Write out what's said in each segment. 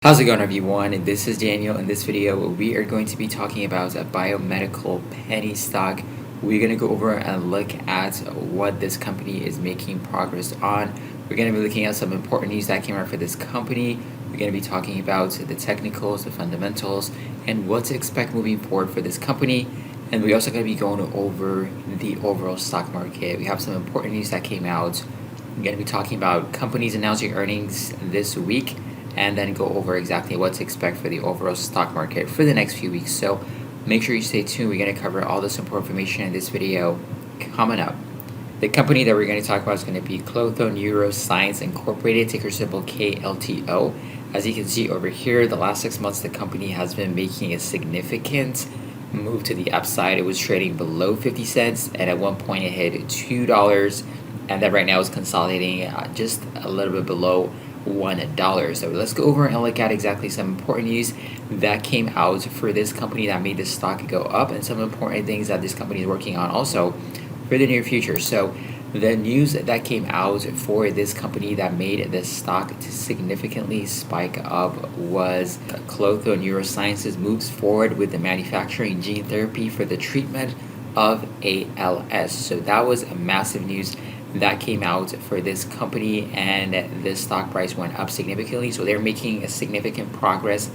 How's it going, everyone? This is Daniel. In this video, we are going to be talking about a biomedical penny stock. We're going to go over and look at what this company is making progress on. We're going to be looking at some important news that came out for this company. We're going to be talking about the technicals, the fundamentals, and what to expect moving forward for this company. And we're also going to be going over the overall stock market. We have some important news that came out. We're going to be talking about companies announcing earnings this week, and then go over exactly what to expect for the overall stock market for the next few weeks. So make sure you stay tuned. We're going to cover all this important information in this video coming up. The company that we're going to talk about is going to be Klotho Neurosciences Incorporated, ticker symbol KLTO. As you can see over here, the last 6 months the company has been making a significant move to the upside. It was trading below 50 cents, and at one point it hit $2, and that right now is consolidating just a little bit below $1. So let's go over and look at exactly some important news that came out for this company that made this stock go up, and some important things that this company is working on also for the near future. So the news that came out for this company that made this stock to significantly spike up was Klotho Neurosciences moves forward with the manufacturing gene therapy for the treatment of ALS. So that was a massive news that came out for this company, and the stock price went up significantly. So they're making a significant progress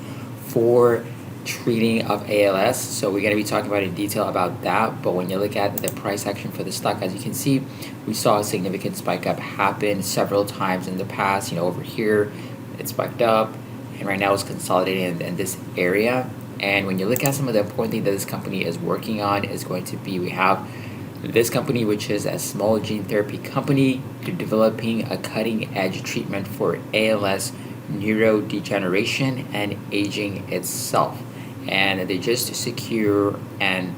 for treating of ALS. So we're going to be talking about in detail about that. But when you look at the price action for the stock, as you can see, we saw a significant spike up happen several times in the past. Over here it spiked up, and right now it's consolidating in this area. And when you look at some of the important things that this company is working on, is going to be, we have this company, which is a small gene therapy company, developing a cutting-edge treatment for ALS, neurodegeneration, and aging itself. And they just secure an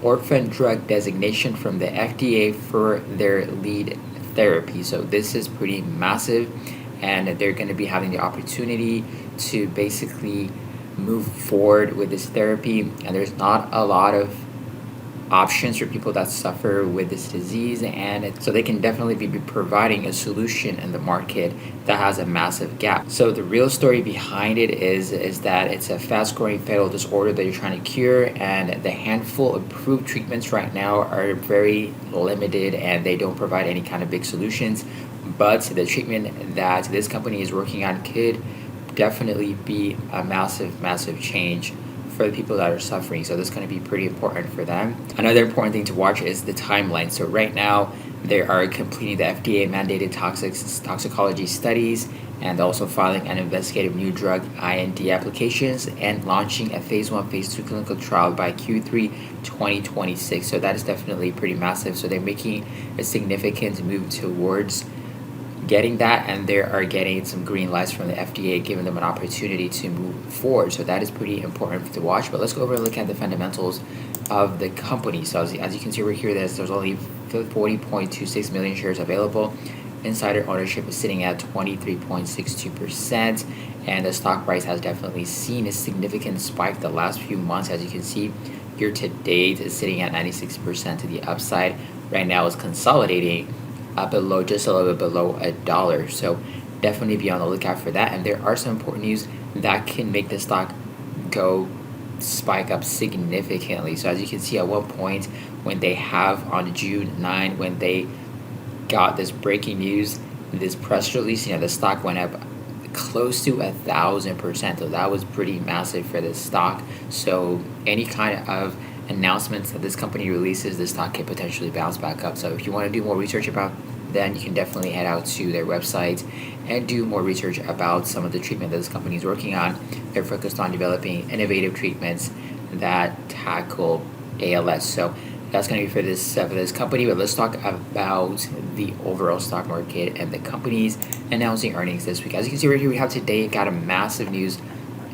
orphan drug designation from the FDA for their lead therapy. So this is pretty massive, and they're going to be having the opportunity to basically move forward with this therapy. And there's not a lot of options for people that suffer with this disease, and so they can definitely be providing a solution in the market that has a massive gap. So the real story behind it is that it's a fast-growing fatal disorder that you're trying to cure, and the handful of approved treatments right now are very limited, and they don't provide any kind of big solutions. But the treatment that this company is working on could definitely be a massive change for the people that are suffering. So this is going to be pretty important for them. Another important thing to watch is the timeline. So right now they are completing the FDA mandated toxicology studies, and also filing an investigative new drug IND applications, and launching a phase 1 phase 2 clinical trial by Q3 2026. So that is definitely pretty massive. So they're making a significant move towards getting that, and they are getting some green lights from the FDA, giving them an opportunity to move forward. So that is pretty important to watch. But let's go over and look at the fundamentals of the company. So as you can see over here, there's only 40.26 million shares available. Insider ownership is sitting at 23.62%, and the stock price has definitely seen a significant spike the last few months. As you can see, year to date is sitting at 96% to the upside. Right now it's consolidating below, just a little bit below $1. So definitely be on the lookout for that. And there are some important news that can make the stock spike up significantly. So as you can see, at one point when they have on June 9, when they got this breaking news, this press release, the stock went up close to 1,000%. So that was pretty massive for this stock. So any kind of announcements that this company releases, the stock can potentially bounce back up. So if you want to do more research about them, you can definitely head out to their website and do more research about some of the treatment that this company is working on. They're focused on developing innovative treatments that tackle ALS. So that's going to be for this company. But let's talk about the overall stock market and the companies announcing earnings this week. As you can see right here, we have today got a massive news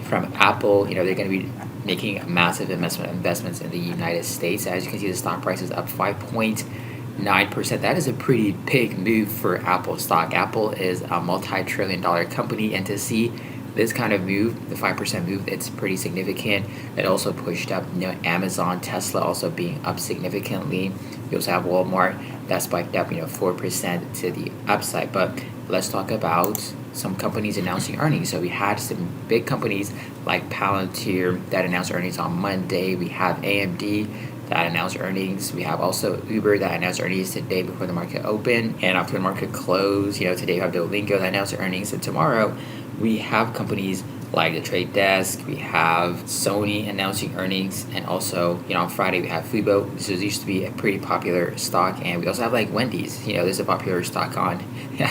from Apple. They're going to be making massive investments in the United States. As you can see, the stock price is up 5.9%. That is a pretty big move for Apple stock. Apple is a multi-trillion-dollar company, and to see this kind of move, the 5% move, it's pretty significant. It also pushed up Amazon, Tesla also being up significantly. You also have Walmart that spiked up 4% to the upside. But let's talk about some companies announcing earnings. So we had some big companies like Palantir that announced earnings on Monday. We have AMD that announced earnings. We have also Uber that announced earnings today before the market opened and after the market closed. Today we have Duolingo that announced earnings, and tomorrow we have companies like the Trade Desk. We have Sony announcing earnings, and also on Friday we have Fubo. This used to be a pretty popular stock, and we also have like Wendy's. This is a popular stock on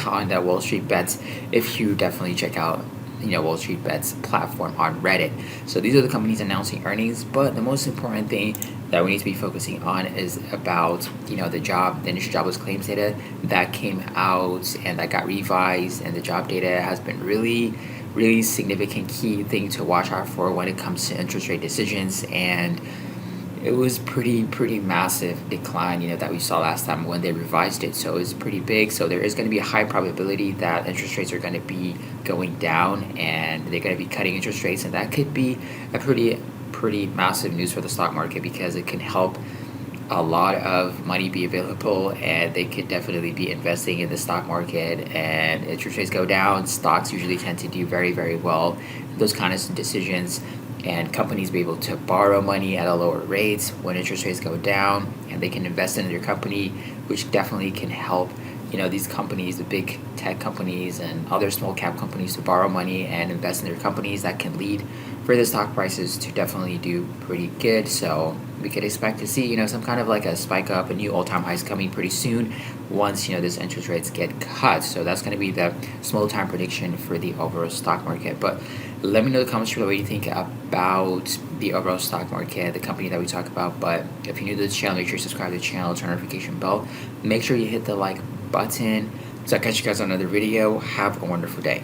on the Wall Street Bets. If you definitely check out Wall Street Bets platform on Reddit. So these are the companies announcing earnings, but the most important thing that we need to be focusing on is about the initial jobless claims data that came out and that got revised, and the job data has been really significant key thing to watch out for when it comes to interest rate decisions. And it was pretty massive decline that we saw last time when they revised it. So it's pretty big. So there is going to be a high probability that interest rates are going to be going down, and they're going to be cutting interest rates, and that could be a pretty massive news for the stock market, because it can help a lot of money be available, and they could definitely be investing in the stock market. And interest rates go down, stocks usually tend to do very well in those kind of decisions, and companies be able to borrow money at a lower rate when interest rates go down, and they can invest in their company, which definitely can help these companies, the big tech companies and other small cap companies, to borrow money and invest in their companies. That can lead for the stock prices to definitely do pretty good. So we could expect to see some kind of like a spike up, a new all-time highs coming pretty soon once this interest rates get cut. So that's going to be the small time prediction for the overall stock market. But let me know in the comments below what you think about the overall stock market, the company that we talk about. But if you're new to this channel, make sure you subscribe to the channel, turn on notification bell, make sure you hit the like button. So I'll catch you guys on another video. Have a wonderful day.